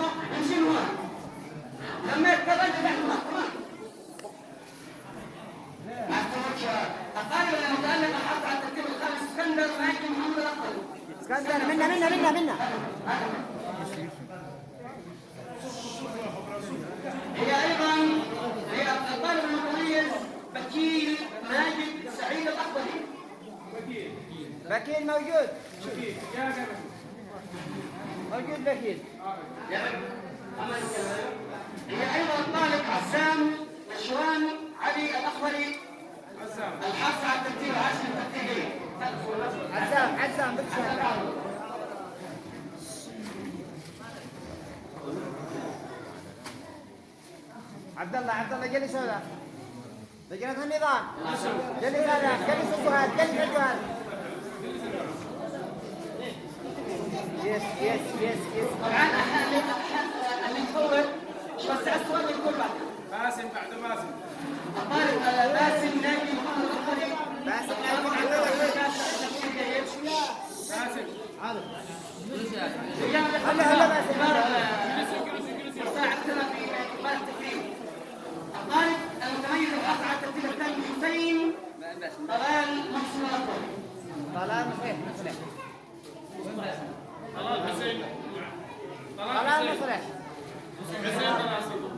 نمشي من هون لما يتكرر تحت أقارب أنا متألق أحط على الترتيب الخامس اسكندر ماجد محمد الأخضر. اسكندر منا. هي أيضا هي الطالب المتميز بكيل ماجد سعيد الأخضري. بكيل موجود. موجود بكيل. هي أيضا الطالب عزام نشوان علي الأخضري. الحاصل على الترتيب العاشر الترتيبي. عزام بالشهر. عبد الله جلس هذا. لجنة النظام. جلس هذا، جلس الجهاد. يس. طبعا اللي يصور بس السؤال يقول بعد. باسم بعد باسم. الطالب باسم ناجي محمد الأخضري. باسم ناجي محمد الأخضري. باسم. هلا باسم. ساعدتنا في إقبال التكريم. الطالب المتميز الحاصل على الترتيب الثاني حسين طلال منصور الأخضري. طلال مصلح. طلال حسين. طلال مصلح. حسين طلال.